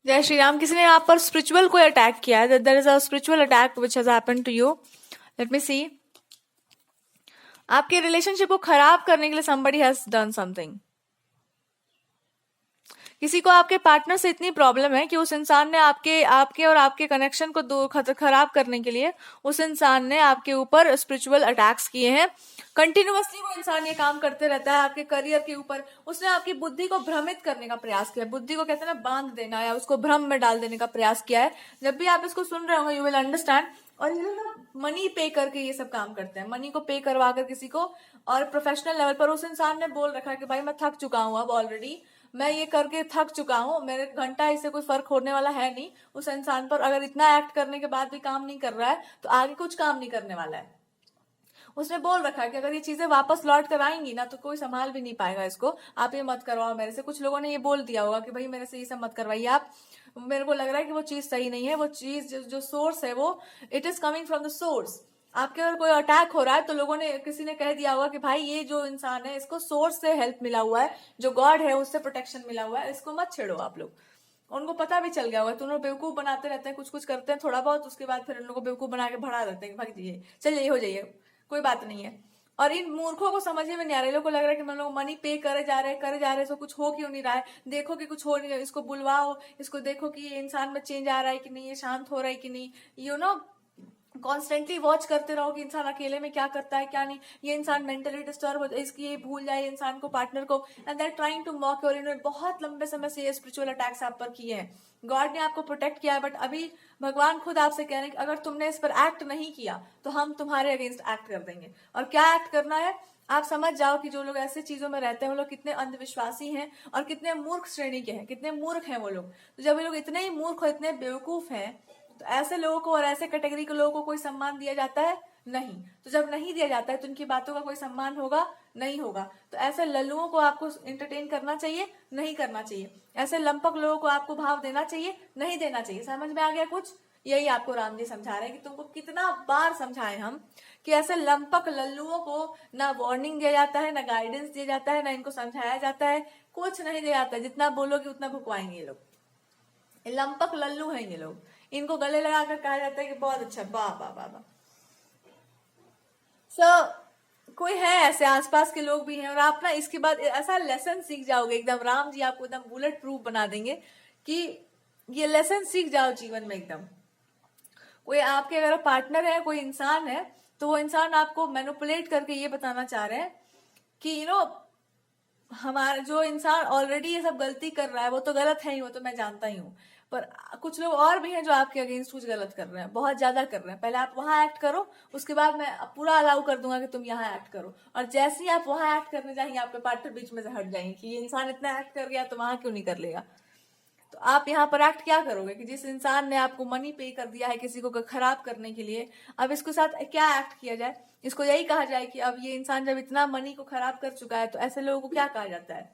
जय श्री राम। किसी ने आप पर स्पिरिचुअल कोई अटैक किया है? There is a spiritual attack which has happened to you. Let me see. आपके रिलेशनशिप को खराब करने के लिए somebody has done something। किसी को आपके पार्टनर से इतनी प्रॉब्लम है कि उस इंसान ने आपके आपके और आपके कनेक्शन को खराब करने के लिए उस इंसान ने आपके ऊपर स्पिरिचुअल अटैक्स किए हैं। कंटिन्यूअसली वो इंसान ये काम करते रहता है आपके करियर के ऊपर। उसने आपकी बुद्धि को भ्रमित करने का प्रयास किया है। बुद्धि को कहते हैं ना बांध देना, या उसको भ्रम में डाल देने का प्रयास किया है। जब भी आप इसको सुन रहे होंगे यू विल अंडरस्टैंड। और ये लोग ना मनी पे करके ये सब काम करते हैं, मनी को पे करवा कर किसी को। और प्रोफेशनल लेवल पर उस इंसान ने बोल रखा है कि भाई मैं थक चुका हूं, अब ऑलरेडी मैं ये करके थक चुका हूँ, मेरे घंटा इससे कोई फर्क होने वाला है नहीं। उस इंसान पर अगर इतना एक्ट करने के बाद भी काम नहीं कर रहा है तो आगे कुछ काम नहीं करने वाला है। उसने बोल रखा है कि अगर ये चीजें वापस लौट कर आएंगी ना तो कोई संभाल भी नहीं पाएगा इसको। आप ये मत करवाओ मेरे से। कुछ लोगों ने ये बोल दिया होगा कि भाई मेरे से ये सब मत करवाइए आप। मेरे को लग रहा है कि वो चीज सही नहीं है। वो चीज जो सोर्स है वो it is coming from the source. आपके अगर कोई अटैक हो रहा है तो लोगों ने किसी ने कह दिया होगा कि भाई ये जो इंसान है इसको सोर्स से हेल्प मिला हुआ है, जो गॉड है उससे प्रोटेक्शन मिला हुआ है, इसको मत छेड़ो आप लोग। उनको पता भी चल गया होगा तो उन्होंने बेवकूफ बनाते रहते हैं, कुछ कुछ करते हैं थोड़ा बहुत, उसके बाद फिर उन लोगों को बेवकूफ बना के भगा देते हैं कि भाग जाइए, चलिए हो जाइए, कोई बात नहीं है। और इन मूर्खों को समझ में नहीं आ रहा है। लोगों को लग रहा है कि हम लोग मनी पे करे जा रहे हैं, इसको कुछ हो क्यों नहीं रहा है। देखो कि कुछ हो नहीं रहा है, इसको बुलवाओ, इसको देखो कि ये इंसान में चेंज आ रहा है कि नहीं, ये शांत हो रहा है कि नहीं। यू नो कॉन्स्टेंटली वॉच करते रहो कि इंसान अकेले में क्या करता है क्या नहीं। ये इंसान मेंटली डिस्टर्ब हो जाए, इसकी ये भूल जाए इंसान को, पार्टनर को, and they're trying to mock. और इन्होंने बहुत लंबे समय से ये स्पिरिचुअल अटैक्स आप पर किए हैं। गॉड ने आपको प्रोटेक्ट किया है, बट अभी भगवान खुद आपसे कह रहे हैं कि अगर तुमने इस पर एक्ट नहीं किया तो हम तुम्हारे अगेंस्ट एक्ट कर देंगे। और क्या एक्ट करना है आप समझ जाओ कि जो लोग ऐसे चीजों में रहते हैं वो लोग कितने अंधविश्वासी हैं और कितने मूर्ख श्रेणी के हैं, कितने मूर्ख हैं वो लोग। तो जब ये लोग इतने ही मूर्ख और इतने बेवकूफ हैं तो ऐसे लोगों को और ऐसे कैटेगरी के लोगों को कोई सम्मान दिया जाता है? नहीं। तो जब नहीं दिया जाता है तो उनकी बातों का कोई सम्मान होगा? नहीं होगा। तो ऐसे लल्लुओं को आपको एंटरटेन करना चाहिए? नहीं करना चाहिए। ऐसे लंपक लोगों को आपको भाव देना चाहिए? नहीं देना चाहिए। समझ में आ गया कुछ? यही आपको राम जी समझा रहे हैं कि तुमको कितना बार समझाएं हम कि ऐसे लंपक लल्लुओं को ना वार्निंग दिया जाता है, ना गाइडेंस दिया जाता है, ना इनको समझाया जाता है, कुछ नहीं दिया जाता है। जितना बोलोगे उतना भुकवाएंगे ये लोग। लंपक लल्लू हैं ये लोग। इनको गले लगाकर कहा जाता है कि बहुत अच्छा, वाह वाह वाह वाह। कोई है ऐसे आसपास के लोग भी हैं। और आप ना इसके बाद ऐसा लेसन सीख जाओगे एकदम, राम जी आपको एकदम बुलेट प्रूफ बना देंगे कि ये लेसन सीख जाओ जीवन में एकदम। कोई आपके अगर पार्टनर है, कोई इंसान है, तो वो इंसान आपको मैनिपुलेट करके ये बताना चाह रहे हैं कि हमारा जो इंसान ऑलरेडी ये सब गलती कर रहा है वो तो गलत है ही, वो तो मैं जानता ही हूँ। पर कुछ लोग और भी हैं जो आपके अगेंस्ट कुछ गलत कर रहे हैं, बहुत ज्यादा कर रहे हैं। पहले आप वहां एक्ट करो, उसके बाद मैं पूरा अलाउ कर दूंगा कि तुम यहाँ एक्ट करो। और जैसे ही आप वहां एक्ट करने जाएंगे आपके पार्टनर बीच में से हट जाएंगे कि ये इंसान इतना एक्ट कर गया तो वहां क्यों नहीं कर लेगा। तो आप यहाँ पर एक्ट क्या करोगे कि जिस इंसान ने आपको मनी पे कर दिया है किसी को खराब करने के लिए, अब इसके साथ क्या एक्ट किया जाए? इसको यही कहा जाए कि अब ये इंसान जब इतना मनी को खराब कर चुका है तो ऐसे लोगों को क्या कहा जाता है?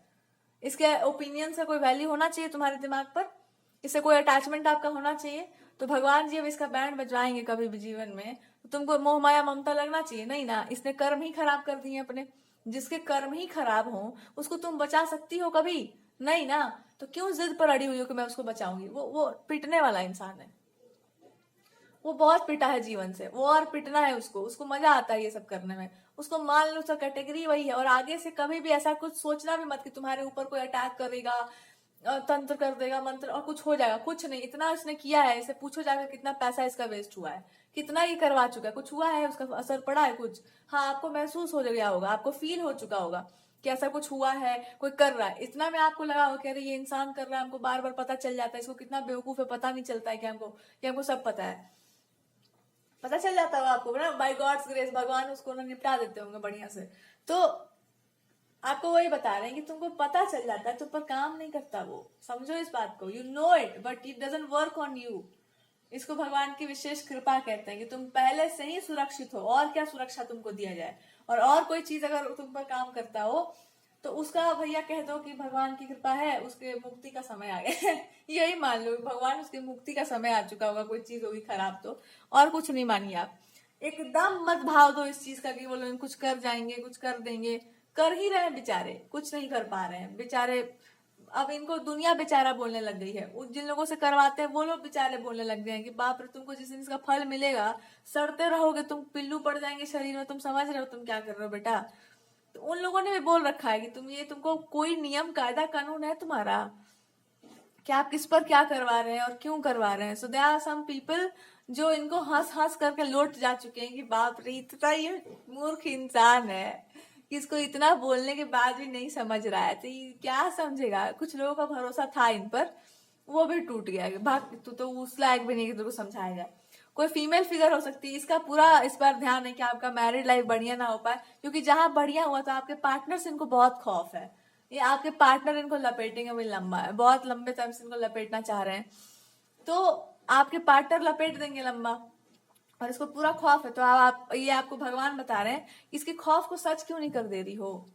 इसके ओपिनियन से कोई वैल्यू होना चाहिए तुम्हारे दिमाग पर? इससे कोई अटैचमेंट आपका होना चाहिए? तो भगवान जी अब इसका बैंड बजवाएंगे कभी भी जीवन में तो तुमको मोह माया ममता लगना चाहिए? नहीं ना। इसने कर्म ही खराब कर दिए अपने। जिसके कर्म ही खराब हो उसको तुम बचा सकती हो कभी? नहीं ना। तो क्यों जिद पर अड़ी हुई हो कि मैं उसको बचाऊंगी? वो पिटने वाला इंसान है। वो बहुत पिटा है जीवन से, वो और पिटना है उसको। उसको मजा आता है ये सब करने में। उसको मान लो उसका कैटेगरी वही है। और आगे से कभी भी ऐसा कुछ सोचना भी मत कि तुम्हारे ऊपर कोई अटैक करेगा, तंत्र कर देगा, मंत्र और कुछ हो जाएगा। कुछ नहीं। इतना इसने किया है, इसे पूछो जाकर कितना पैसा इसका वेस्ट हुआ है, कितना ये करवा चुका है, कुछ हुआ है, उसका असर पड़ा है कुछ? हाँ, आपको महसूस हो गया होगा, आपको फील हो चुका होगा कि ऐसा कुछ हुआ है, कोई कर रहा है। इतना में आपको लगा हो कि अरे ये इंसान कर रहा है, हमको बार बार पता चल जाता है, इसको कितना बेवकूफ है, पता नहीं चलता है कि हमको सब पता है। पता चल जाता होगा आपको ना, बाय गॉड्स ग्रेस भगवान उसको ना निपटा देते होंगे बढ़िया से। तो आपको वही बता रहे हैं कि तुमको पता चल जाता है, तुम पर काम नहीं करता वो। समझो इस बात को। You know it but it doesn't work on you. इसको भगवान की विशेष कृपा कहते हैं कि तुम पहले से ही सुरक्षित हो। और क्या सुरक्षा तुमको दिया जाए? और कोई चीज अगर तुम पर काम करता हो तो उसका भैया कह दो कि भगवान की कृपा है, उसके मुक्ति का समय आ गया है। यही मान लो भगवान उसके मुक्ति का समय आ चुका होगा। कोई चीज होगी खराब तो और कुछ नहीं मानिए आप। एकदम मत भाव दो इस चीज का कि वो लोग कुछ कर जाएंगे, कुछ कर देंगे। कर ही रहे हैं बेचारे, कुछ नहीं कर पा रहे हैं बेचारे। अब इनको दुनिया बेचारा बोलने लग गई है। जिन लोगों से करवाते हैं वो लोग बेचारे बोलने लग गए हैं कि बाप रे, तुमको जिस दिन इसका फल मिलेगा, सड़ते रहोगे, तुम पिल्लू पड़ जाएंगे शरीर में, तुम समझ रहे हो तुम क्या कर रहे हो बेटा। तो उन लोगों ने भी बोल रखा है कि तुमको कोई नियम कायदा कानून है तुम्हारा कि आप किस पर क्या करवा रहे हैं और क्यों करवा रहे हैं। So there are some people जो इनको हंस हंस करके लौट जा चुके हैं कि बाप रे, इतना ये मूर्ख इंसान है कि इसको इतना बोलने के बाद भी नहीं समझ रहा है, तो ये क्या समझेगा। कुछ लोगों का भरोसा था इन पर, वो भी टूट गया। भाग, तू तो उस लायक भी नहीं कि तुमको समझाया जाए। कोई फीमेल फिगर हो सकती है, इसका पूरा इस पर ध्यान है कि आपका मैरिड लाइफ बढ़िया ना हो पाए, क्योंकि जहां बढ़िया हुआ तो आपके पार्टनर से इनको बहुत खौफ है। ये आपके पार्टनर इनको लपेटेंगे, भी लंबा है, बहुत लंबे टाइम से इनको लपेटना चाह रहे हैं, तो आपके पार्टनर लपेट देंगे लंबा, और इसको पूरा खौफ है। तो ये आपको भगवान बता रहे हैं, इसके खौफ को सच क्यों नहीं कर दे रही हो।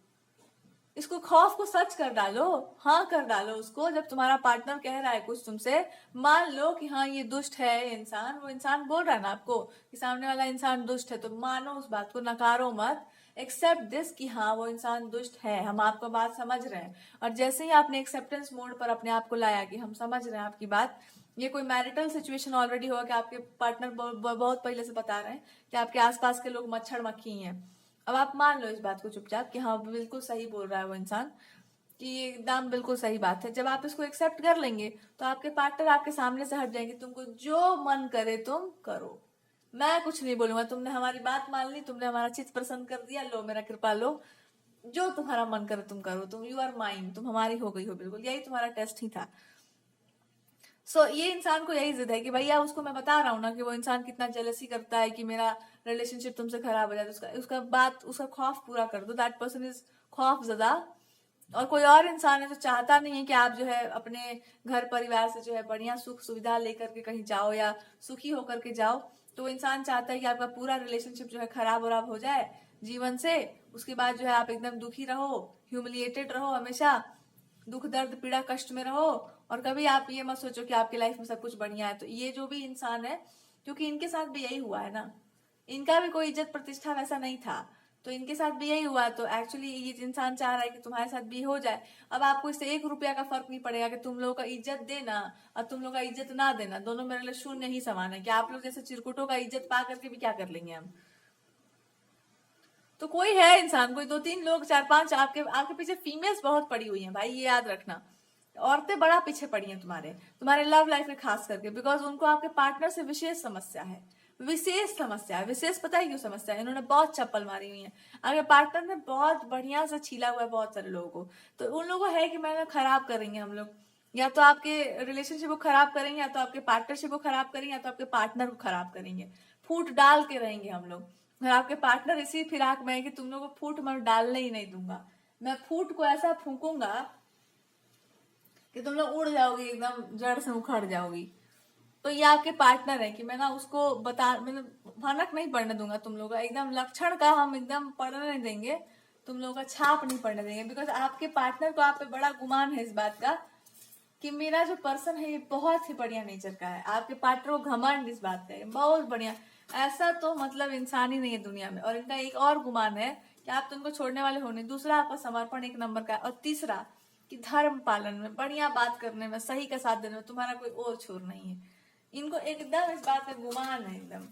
इसको खौफ को सच कर डालो, हाँ कर डालो उसको। जब तुम्हारा पार्टनर कह रहा है कुछ तुमसे, मान लो कि हाँ ये दुष्ट है इंसान, वो इंसान बोल रहा है ना आपको कि सामने वाला इंसान दुष्ट है, तो मानो उस बात को, नकारो मत। एक्सेप्ट दिस कि हाँ वो इंसान दुष्ट है, हम आपको बात समझ रहे हैं। और जैसे ही आपने एक्सेप्टेंस मोड पर अपने आप को लाया कि हम समझ रहे हैं आपकी बात, ये कोई मैरिटल सिचुएशन ऑलरेडी होगा कि आपके पार्टनर बहुत पहले से बता रहे हैं कि आपके आसपास के लोग मच्छर मक्खी हैं, अब आप मान लो इस बात को चुपचाप कि हाँ बिल्कुल सही बोल रहा है वो इंसान, कि ये एकदम बिल्कुल सही बात है। जब आप इसको एक्सेप्ट कर लेंगे तो आपके पार्टनर आपके सामने से हट जाएंगे, तुमको जो मन करे तुम करो, मैं कुछ नहीं बोलूंगा। तुमने हमारी बात मान ली, तुमने हमारा चित्त प्रसन्न कर दिया, लो मेरा कृपा लो, जो तुम्हारा मन करे तुम करो, तुम यू आर माइन, तुम हमारी हो गई हो बिल्कुल। यही तुम्हारा टेस्ट ही था। ये इंसान को यही जिद है कि भैया, उसको मैं बता रहा हूँ ना कि वो इंसान कितना जेलसी करता है कि मेरा रिलेशनशिप तुमसे खराब हो जाए, तो उसका खौफ पूरा कर दो। दैट पर्सन इज खौफ ज़्यादा। और कोई और इंसान है जो चाहता नहीं है कि आप जो है अपने घर परिवार से जो है बढ़िया सुख सुविधा लेकर के कहीं जाओ या सुखी होकर के जाओ, तो वो इंसान चाहता है कि आपका पूरा रिलेशनशिप जो है खराब वराब हो जाए जीवन से। उसके बाद जो है आप एकदम दुखी रहो, ह्यूमिलिएटेड रहो, हमेशा दुख दर्द पीड़ा कष्ट में रहो, और कभी आप ये मत सोचो कि आपकी लाइफ में सब कुछ बढ़िया है। तो ये जो भी इंसान है, क्योंकि इनके साथ भी यही हुआ है ना, इनका भी कोई इज्जत प्रतिष्ठा वैसा नहीं था, तो इनके साथ भी यही हुआ। तो एक्चुअली ये इंसान चाह रहा है कि तुम्हारे साथ भी हो जाए। अब आपको इससे 1 रुपया का फर्क नहीं पड़ेगा कि तुम लोगों का इज्जत देना और तुम लोग का इज्जत ना देना, दोनों मेरे लिए शून्य ही समान है। कि आप लोग जैसे चिरकुटों का इज्जत पा करके भी क्या कर लेंगे हम। तो कोई है इंसान, कोई 2-3 लोग, 4-5 आपके आपके पीछे फीमेल्स बहुत पड़ी हुई हैं भाई, ये याद रखना। औरतें बड़ा पीछे पड़ी हैं तुम्हारे लव लाइफ में खास करके, बिकॉज उनको आपके पार्टनर से विशेष समस्या है। विशेष समस्या है, विशेष पता है क्यों समस्या है, इन्होंने बहुत चप्पल मारी हुई है। अगर पार्टनर ने बहुत बढ़िया से छीला हुआ है बहुत सारे लोगों को, तो उन लोगों को है कि मैंने खराब करेंगे हम लोग, या तो आपके रिलेशनशिप को खराब करेंगे, या तो आपके पार्टनरशिप को खराब करेंगे, या तो आपके पार्टनर को खराब करेंगे। फूट डाल के रहेंगे हम लोग। और आपके पार्टनर इसी फिराक में है कि तुम लोग को फूट मैं डालने ही नहीं दूंगा, मैं फूट को ऐसा फूकूंगा कि तुम लोग उड़ जाओगी, एकदम जड़ से उखड़ जाओगी। तो ये आपके पार्टनर है कि मैं ना उसको मैंने भनक नहीं पड़ने दूंगा तुम लोग का, एकदम लक्षण का हम एकदम पड़ने नहीं देंगे, तुम लोगों का छाप नहीं पड़ने देंगे। बिकॉज आपके पार्टनर को आप पे बड़ा गुमान है इस बात का कि मेरा जो पर्सन है ये बहुत ही बढ़िया नेचर का है। आपके पार्टनर को घमंड इस बात का है, बहुत बढ़िया, ऐसा तो मतलब इंसान ही नहीं है दुनिया में। और इनका एक और गुमान है कि आप तो उनको छोड़ने वाले हो नहीं। दूसरा, आपका समर्पण 1 नंबर का है। और तीसरा कि धर्म पालन में, बढ़िया बात करने में, सही का साथ देने में तुम्हारा कोई और छोर नहीं है। इनको एकदम इस बात का गुमान है एकदम।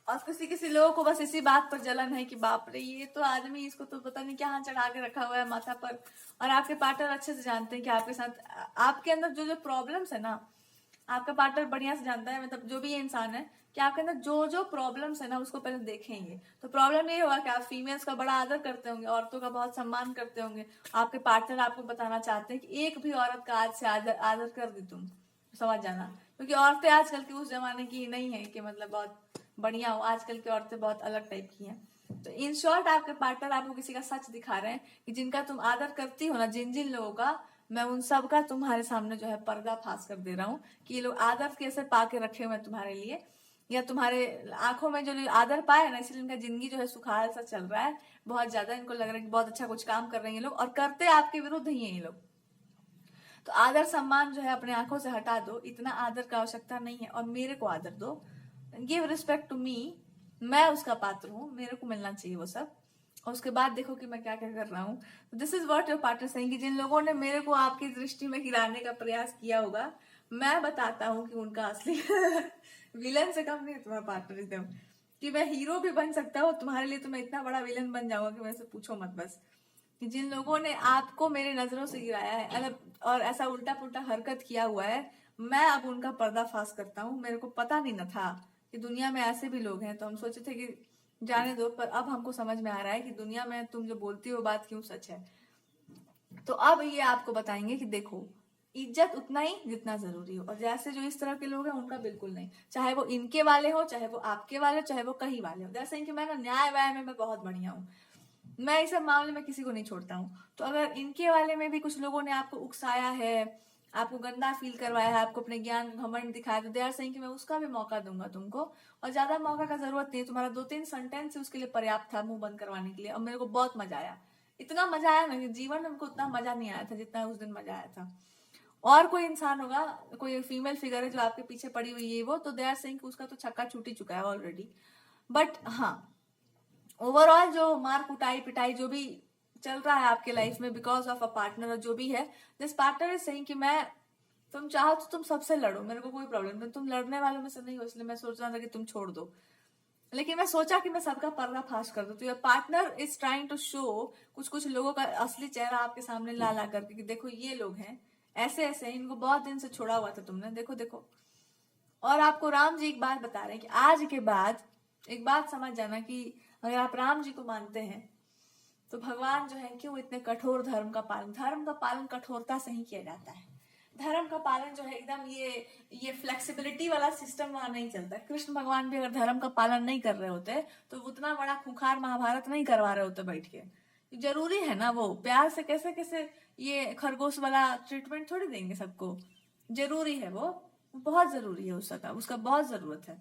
और किसी किसी लोगों को बस इसी बात पर जलन है कि बाप रे, ये तो आदमी, इसको तो पता नहीं क्या चढ़ा के रखा हुआ है माथा पर। और आपके पार्टनर अच्छे से जानते हैं कि आपके साथ, आपके अंदर जो जो प्रॉब्लम्स है ना, आपका पार्टनर बढ़िया से जानता है, मतलब जो भी ये इंसान है, कि आपके अंदर जो जो प्रॉब्लम्स है ना उसको पहले देखेंगे। तो प्रॉब्लम ये होगा कि आप फीमेल्स का बड़ा आदर करते होंगे, औरतों का बहुत सम्मान करते होंगे। आपके पार्टनर आपको बताना चाहते हैं कि एक भी औरत का आज से आदर कर दी तुम, समझ जाना। क्योंकि औरतें आजकल की उस जमाने की नहीं है कि मतलब बहुत बढ़िया हो, आजकल की औरतें बहुत अलग टाइप की हैं। तो इन शॉर्ट, आपके पार्टनर आपको किसी का सच दिखा रहे हैं कि जिनका तुम आदर करती हो ना, जिन जिन लोगों का, मैं उन सब का तुम्हारे सामने जो है पर्दा फाश कर दे रहा हूँ कि ये लोग आदर कैसे पाके रखे हुए तुम्हारे लिए, या तुम्हारे आंखों में जो आदर पाए ना, इसलिए इनका जिंदगी जो है सुखाल सा चल रहा है बहुत ज्यादा। इनको लग रहा है कि बहुत अच्छा कुछ काम कर रहे हैं ये लोग, और करते आपके विरुद्ध ही है ये लोग। तो आदर सम्मान जो है अपने आंखों से हटा दो, इतना आदर का आवश्यकता नहीं है। और मेरे को आदर दो, गिव रिस्पेक्ट टू मी, मैं उसका पात्र हूँ, मेरे को मिलना चाहिए वो सब। और उसके बाद देखो कि मैं क्या क्या कर रहा हूँ। This is what your partner saying, कि जिन लोगों ने मेरे को आपकी दृष्टि में गिराने का प्रयास किया होगा, मैं बताता हूँ कि उनका असली विलन से कम नहीं है तुम्हारा पार्टनर एकदम, कि मैं हीरो भी बन सकता हूँ तुम्हारे लिए, तो मैं इतना बड़ा विलन बन जाऊंगा कि वैसे पूछो मत बस। कि जिन लोगों ने आपको मेरी नजरों से गिराया है और ऐसा उल्टा पुल्टा हरकत किया हुआ है, मैं अब उनका पर्दाफाश करता हूँ। मेरे को पता नहीं न था कि दुनिया में ऐसे भी लोग हैं, तो हम सोचे थे कि जाने दो, पर अब हमको समझ में आ रहा है कि दुनिया में तुम जो बोलती हो बात क्यों सच है। तो अब ये आपको बताएंगे कि देखो, इज्जत उतना ही जितना जरूरी हो, और जैसे जो इस तरह के लोग हैं उनका बिल्कुल नहीं, चाहे वो इनके वाले हो, चाहे वो आपके वाले, चाहे वो कहीं वाले हो। जैसे कि मैं ना न्याय व्याय में मैं बहुत बढ़िया हूँ, मैं इस सब मामले में किसी को नहीं छोड़ता हूँ। तो अगर इनके वाले में भी कुछ लोगों ने आपको उकसाया है, आपको गंदा फील करवाया है, आपको अपने ज्ञान घमंड दिखाया, तो दे आर सेइंग कि मैं उसका भी मौका दूंगा तुमको, और ज्यादा मौका का जरूरत नहीं, तुम्हारा 2-3 सेंटेंस उसके लिए पर्याप्त था मुंह बंद करवाने के लिए। और मेरे को बहुत मजा आया, इतना मजा आया ना कि जीवन में हमको उतना मजा नहीं आया था जितना उस दिन मजा आया था। और कोई इंसान होगा, कोई फीमेल फिगर है जो आपके पीछे पड़ी हुई है वो, तो दे आर सेइंग कि उसका तो छक्का छूट ही चुका है ऑलरेडी। बट हाँ, ओवरऑल जो मार कुटाई पिटाई जो भी चल रहा है आपके लाइफ में बिकॉज ऑफ अ पार्टनर, और जो भी है, दिस पार्टनर इज सेइंग कि मैं, तुम चाहो तो तुम सबसे लड़ो, मेरे को कोई प्रॉब्लम नहीं, तुम लड़ने वालों में से नहीं हो, इसलिए मैं सोच रहा था कि तुम छोड़ दो, लेकिन मैं सोचा कि मैं सबका पर्दाफाश कर दूं। तो your partner is trying to show कुछ कुछ लोगों का असली चेहरा आपके सामने ला ला करके, कि देखो ये लोग हैं, ऐसे ऐसे हैं, इनको बहुत दिन से छोड़ा हुआ था तुमने, देखो देखो। और आपको राम जी एक बात बता रहे हैं कि आज के बाद एक बात समझ जाना कि अगर आप राम जी को मानते हैं, तो भगवान जो है क्यों इतने कठोर धर्म का पालन कठोरता से ही किया जाता है। धर्म का पालन जो है एकदम ये फ्लेक्सिबिलिटी वाला सिस्टम वहां नहीं चलता। कृष्ण भगवान भी अगर धर्म का पालन नहीं कर रहे होते तो उतना बड़ा खुंखार महाभारत नहीं करवा रहे होते बैठ के। जरूरी है ना, वो प्यार से कैसे कैसे ये खरगोश वाला ट्रीटमेंट थोड़ी देंगे सबको, जरूरी है वो, बहुत जरूरी है उसका बहुत जरूरत है।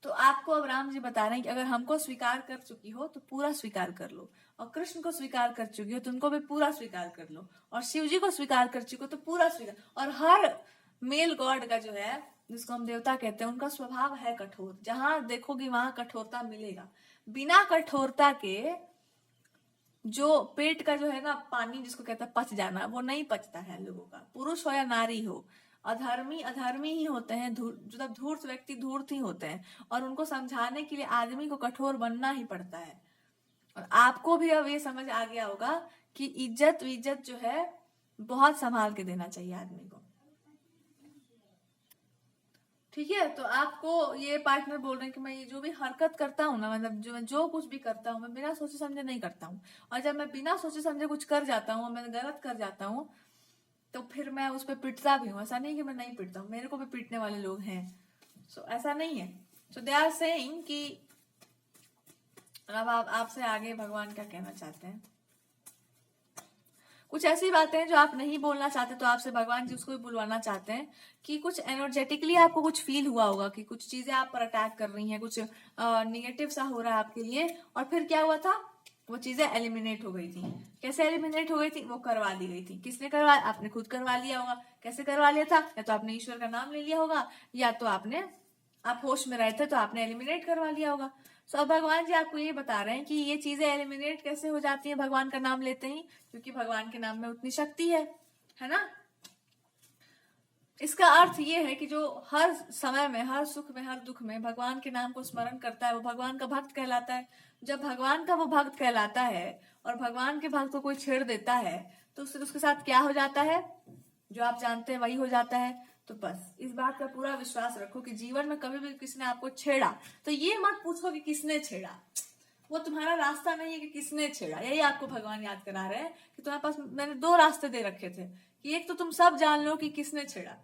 तो आपको अब राम जी बता रहे हैं कि अगर हमको स्वीकार कर चुकी हो तो पूरा स्वीकार कर लो, और कृष्ण को स्वीकार कर चुकी हो तो उनको भी पूरा स्वीकार कर लो, और शिव जी को स्वीकार कर चुकी हो तो पूरा स्वीकार। और हर मेल गॉड का जो है, जिसको हम देवता कहते हैं, उनका स्वभाव है कठोर, जहां देखोगे वहां कठोरता मिलेगा। बिना कठोरता के जो पेट का जो है ना पानी, जिसको कहता है पच जाना, वो नहीं पचता है लोगों का, पुरुष हो या नारी हो। अधर्मी अधर्मी ही होते हैं, मतलब धूर्त व्यक्ति धूर्त ही होते हैं, और उनको समझाने के लिए आदमी को कठोर बनना ही पड़ता है। और आपको भी अब ये समझ आ गया होगा कि इज्जत जो है बहुत संभाल के देना चाहिए आदमी को। ठीक है, तो आपको ये पार्टनर बोल रहे हैं कि मैं ये जो भी हरकत करता हूँ ना, मतलब जो कुछ भी करता हूँ, मैं बिना सोचे समझे नहीं करता हूँ। और जब मैं बिना सोचे समझे कुछ कर जाता हूँ, मैं गलत कर जाता हूँ, तो फिर मैं उस पर पिटता भी हूँ। ऐसा नहीं कि मैं नहीं पिटता हूँ, मेरे को भी पीटने वाले लोग हैं। सो ऐसा नहीं है। सो दे आर सेइंग कि अब आप आपसे आगे भगवान क्या कहना चाहते हैं। कुछ ऐसी बातें हैं जो आप नहीं बोलना चाहते, तो आपसे भगवान जी उसको भी बुलवाना चाहते हैं कि कुछ एनर्जेटिकली आपको कुछ फील हुआ होगा कि कुछ चीजें आप पर अटैक कर रही हैं, कुछ निगेटिव सा हो रहा है आपके लिए। और फिर क्या हुआ था, वो चीजें एलिमिनेट हो गई थी। कैसे एलिमिनेट हो गई थी, वो करवा दी गई थी। किसने करवा, आपने खुद करवा लिया होगा। कैसे करवा लिया था, या तो आपने ईश्वर का नाम ले लिया होगा, या तो आप होश में रहे थे तो आपने एलिमिनेट करवा लिया होगा। सो अब भगवान जी आपको ये बता रहे हैं कि ये चीजें एलिमिनेट कैसे हो जाती हैं भगवान का नाम लेते ही, क्योंकि भगवान के नाम में उतनी शक्ति है ना। इसका अर्थ ये है कि जो हर समय में, हर सुख में, हर दुख में भगवान के नाम को स्मरण करता है, वो भगवान का भक्त कहलाता है। जब भगवान का वो भक्त कहलाता है और भगवान के भक्त को कोई छेड़ देता है, तो उसके साथ क्या हो जाता है, जो आप जानते हैं वही हो जाता है। तो बस इस बात का पूरा विश्वास रखो कि जीवन में कभी भी किसी ने आपको छेड़ा तो ये मत पूछो कि किसने छेड़ा, वो तुम्हारा रास्ता नहीं है कि किसने छेड़ा। यही आपको भगवान याद करा रहे हैं कि तुम्हारे पास मैंने 2 रास्ते दे रखे थे, कि एक तो तुम सब जान लो कि किसने छेड़ा,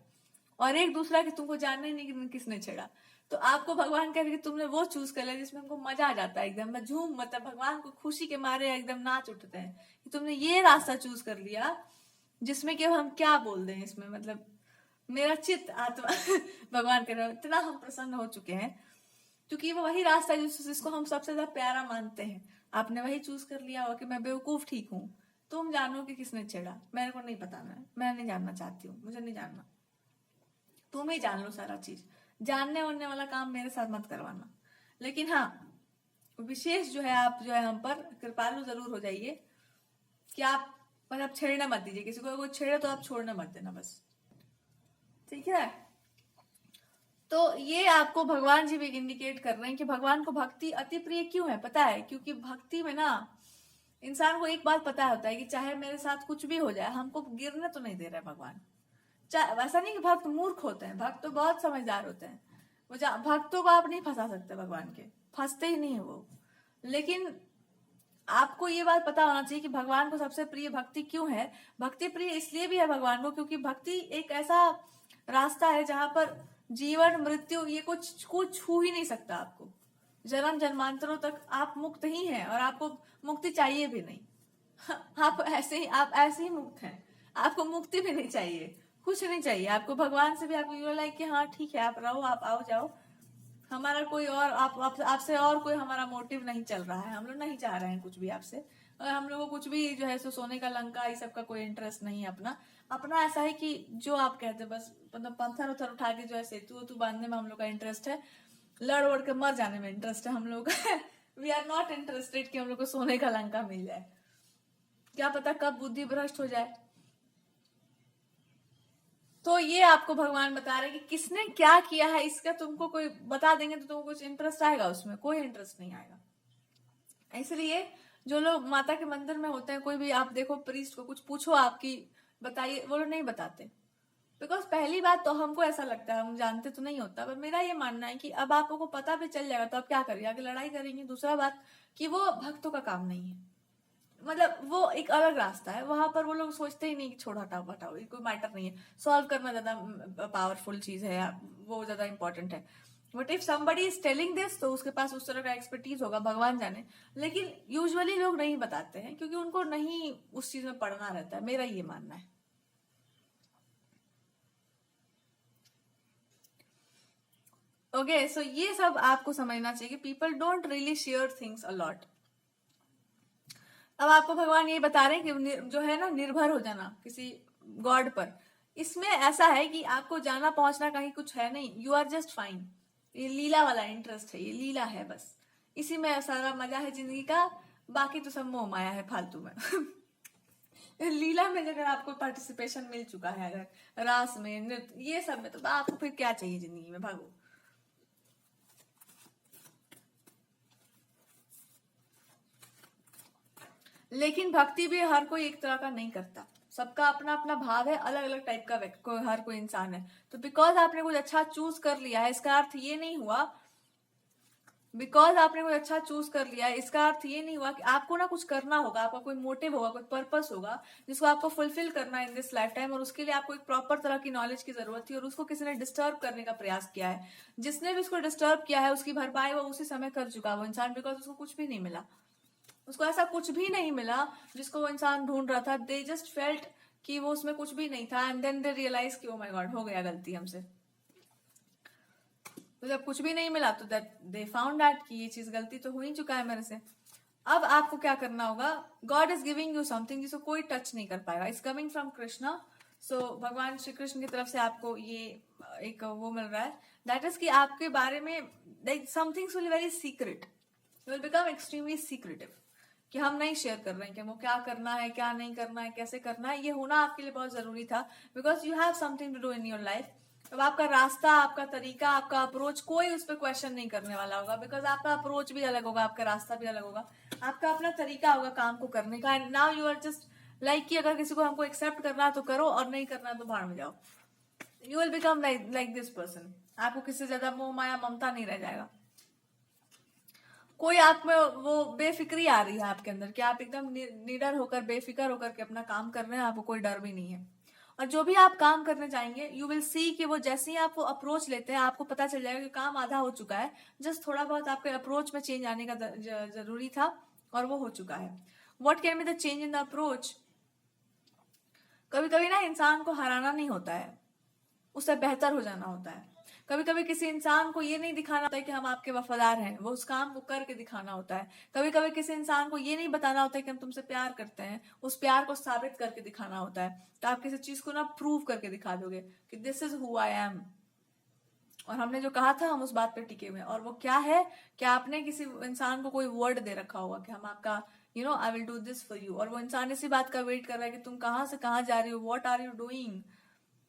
और एक दूसरा कि तुमको जानना ही नहीं कि किसने छेड़ा। तो आपको भगवान कह रहे कि तुमने वो चूज कर लिया जिसमें हमको मजा आ जाता है, एकदम मैं झूम, मतलब भगवान को खुशी के मारे एकदम नाच उठते हैं कि तुमने ये रास्ता चूज कर लिया जिसमें कि हम क्या बोल दें इसमें, मतलब मेरा चित्त आत्मा भगवान कह रहे हो इतना हम प्रसन्न हो चुके हैं, क्योंकि वो वही रास्ता है जिसको हम सबसे ज्यादा प्यारा मानते हैं। आपने वही चूज कर लिया हो कि मैं बेवकूफ ठीक हूँ, तुम जानो कि किसने छेड़ा, मेरे को नहीं पता, मैं नहीं जानना चाहती हूँ, मुझे नहीं जानना, तुम ही जान लो सारा चीज। जानने वाला काम मेरे साथ मत करवाना। लेकिन हाँ, विशेष जो है आप जो है हम पर कृपालु जरूर हो जाइए कि आप मतलब छेड़ना मत दीजिए किसी को, कोई छेड़े तो आप छोड़ना मत देना बस, ठीक है। तो ये आपको भगवान जी भी इंडिकेट कर रहे हैं कि भगवान को भक्ति अति प्रिय क्यों है, पता है, क्योंकि भक्ति में ना इंसान को एक बात पता होता है कि चाहे मेरे साथ कुछ भी हो जाए, हमको गिरने तो नहीं दे रहे भगवान। चाहे वैसा नहीं कि भक्त मूर्ख होते हैं, भक्त तो बहुत समझदार होते हैं, वो भक्तों को आप नहीं फंसा सकते, भगवान के फंसते ही नहीं है वो। लेकिन आपको ये बात पता होना चाहिए कि भगवान को सबसे प्रिय भक्ति क्यों है। भक्ति प्रिय इसलिए भी है भगवान को क्योंकि भक्ति एक ऐसा रास्ता है जहां पर जीवन मृत्यु ये कुछ छू ही नहीं सकता आपको। जन्म जन्मांतरों तक आप मुक्त ही हैं और आपको मुक्ति चाहिए भी नहीं। आप ऐसे ही मुक्त हैं, आपको मुक्ति भी नहीं चाहिए, कुछ नहीं चाहिए आपको। भगवान से भी आपको ये लाइक कि हाँ ठीक है, आप रहो, आप आओ जाओ, हमारा कोई और आपसे और कोई हमारा मोटिव नहीं चल रहा है, हम लोग नहीं चाह रहे हैं कुछ भी आपसे, और हम लोग को कुछ भी जो है सो सोने का लंका ये सब का कोई इंटरेस्ट नहीं है। अपना अपना ऐसा है कि जो आप कहते हैं बस, मतलब पत्थर उथर उठा के जो है सेतु बांधने में हम लोग का इंटरेस्ट है, लड़ वड़ के मर जाने में इंटरेस्ट है हम लोग का। वी आर नॉट इंटरेस्टेड कि हम लोग को सोने का लंका मिल जाए, क्या पता कब बुद्धि भ्रष्ट हो जाए। तो ये आपको भगवान बता रहे हैं कि किसने क्या किया है, इसका तुमको कोई बता देंगे तो तुमको कुछ इंटरेस्ट आएगा, उसमें कोई इंटरेस्ट नहीं आएगा। इसलिए जो लोग माता के मंदिर में होते हैं, कोई भी आप देखो प्रीस्ट को कुछ पूछो आपकी बताइए, वो लोग नहीं बताते। बिकॉज पहली बात तो हमको ऐसा लगता है, हम जानते तो नहीं होता, पर मेरा ये मानना है कि अब आपको पता भी चल जाएगा तो आप क्या करिए, आगे लड़ाई करेंगे। दूसरा बात कि वो भक्तों का काम नहीं है, मतलब वो एक अलग रास्ता है, वहां पर वो लोग सोचते ही नहीं कि छोड़ हटाओ हटाओ, ये कोई मैटर नहीं है, सॉल्व करना ज्यादा पावरफुल चीज है, वो ज्यादा इंपॉर्टेंट है। But if somebody is telling this तो उसके पास उस तरह का एक्सपर्टीज होगा, भगवान जाने। लेकिन यूजुअली लोग नहीं बताते हैं क्योंकि उनको नहीं उस चीज में पढ़ना रहता है, मेरा ये मानना है। ओके सो ये सब आपको समझना चाहिए कि people don't really share things a lot. अब आपको भगवान ये बता रहे हैं कि जो है ना निर्भर हो जाना किसी गॉड पर, इसमें ऐसा है कि आपको जाना पहुंचना कहीं कुछ है नहीं, यू आर जस्ट फाइन। ये लीला वाला इंटरेस्ट है, ये लीला है बस, इसी में सारा मजा है जिंदगी का, बाकी तो सब मोह माया है फालतू में। लीला में अगर आपको पार्टिसिपेशन मिल चुका है, अगर रास में नृत्य ये सब में, तो आपको फिर क्या चाहिए जिंदगी में, भागो। लेकिन भक्ति भी हर कोई एक तरह का नहीं करता, सबका अपना अपना भाव है, अलग अलग टाइप का हर कोई इंसान है। तो बिकॉज आपने कुछ अच्छा चूज कर लिया है, इसका अर्थ ये नहीं हुआ, बिकॉज आपने कुछ अच्छा चूज कर लिया है इसका अर्थ ये नहीं हुआ कि आपको ना कुछ करना होगा, आपका कोई मोटिव होगा, कोई पर्पस होगा जिसको आपको फुलफिल करना है इन दिस लाइफ टाइम, और उसके लिए आपको एक प्रॉपर तरह की नॉलेज की जरूरत थी और उसको किसी ने डिस्टर्ब करने का प्रयास किया है। जिसने भी उसको डिस्टर्ब किया है उसकी भरपाई वो उसी समय कर चुका वो इंसान, बिकॉज उसको कुछ भी नहीं मिला, उसको ऐसा कुछ भी नहीं मिला जिसको वो इंसान ढूंढ रहा था। दे जस्ट फेल्ट कि वो उसमें कुछ भी नहीं था, एंड देन दे रियलाइज कि ओ माय गॉड हो गया गलती हमसे। तो जब कुछ भी नहीं मिला तो दैट दे फाउंड दैट कि ये चीज गलती तो हो ही चुका है मेरे से। अब आपको क्या करना होगा, God is giving you something जिसको कोई टच नहीं कर पाएगा, इज कमिंग फ्रॉम कृष्णा। सो भगवान श्री कृष्ण की तरफ से आपको ये एक वो मिल रहा है, दैट इज कि आपके बारे में something will very secret, you will become extremely secretive, कि हम नहीं शेयर कर रहे हैं कि वो क्या करना है, क्या नहीं करना है, कैसे करना है। ये होना आपके लिए बहुत जरूरी था, because you have something to do in your life. अब आपका रास्ता, आपका तरीका, आपका अप्रोच, कोई उस पर क्वेश्चन नहीं करने वाला होगा, बिकॉज आपका अप्रोच भी अलग होगा, आपका रास्ता भी अलग होगा, आपका अपना तरीका होगा काम को करने का। And now you are just like कि अगर किसी को हमको एक्सेप्ट करना है तो करो, और नहीं करना है तो भाड़ में जाओ। You will become like this person, आपको किसी से ज्यादा मोह माया ममता नहीं रह जाएगा। कोई आप में वो बेफिक्री आ रही है आपके अंदर कि आप एकदम निडर होकर बेफिक्र होकर के अपना काम कर रहे हैं, आपको कोई डर भी नहीं है। और जो भी आप काम करने जाएंगे यू विल सी कि वो जैसे ही आप वो अप्रोच लेते हैं आपको पता चल जाएगा कि काम आधा हो चुका है, जस्ट थोड़ा बहुत आपके अप्रोच में चेंज आने का जरूरी था और वो हो चुका है। What can be the change in the approach? कभी कभी ना इंसान को हराना नहीं होता है, उससे बेहतर हो जाना होता है। कभी कभी किसी इंसान को ये नहीं दिखाना होता है कि हम आपके वफादार हैं, वो उस काम को करके दिखाना होता है। कभी कभी किसी इंसान को ये नहीं बताना होता है कि हम तुमसे प्यार करते हैं, उस प्यार को साबित करके दिखाना होता है। तो आप किसी चीज को ना प्रूव करके दिखा दोगे कि this is who I am, और हमने जो कहा था हम उस बात पे टिके हुए हैं। और वो क्या है कि आपने किसी इंसान को कोई वर्ड दे रखा होगा कि हम आपका I will do this for you, और वो इंसान इसी बात का वेट कर रहा है कि तुम कहाँ से कहाँ जा रही हो, व्हाट आर यू डूइंग।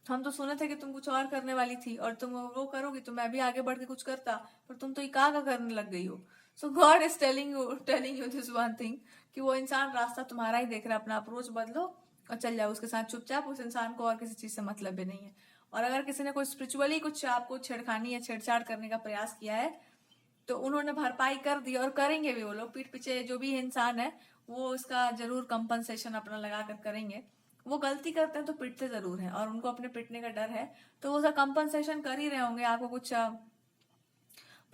हम तो सुने थे कि तुम कुछ और करने वाली थी और तुम वो करोगी तो मैं भी आगे बढ़ के कुछ करता, पर तुम तो इका का करने लग गई हो। So God is telling you this one thing कि वो इंसान रास्ता तुम्हारा ही देख रहा है, अपना अप्रोच बदलो और चल जाओ उसके साथ चुपचाप। उस इंसान को और किसी चीज से मतलब भी नहीं है। और अगर किसी ने कोई स्पिरिचुअली कुछ आपको छेड़खानी या छेड़छाड़ करने का प्रयास किया है तो उन्होंने भरपाई कर दी और करेंगे भी। वो लोग पीठ पीछे जो भी इंसान है वो उसका जरूर कंपनसेशन अपना लगा कर करेंगे। वो गलती करते हैं तो पिटते जरूर हैं और उनको अपने पिटने का डर है, तो वो उसका कंपनसेशन कर ही रहे होंगे, आपको कुछ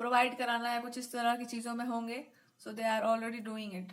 प्रोवाइड कराना है, कुछ इस तरह की चीजों में होंगे। So they are already doing it.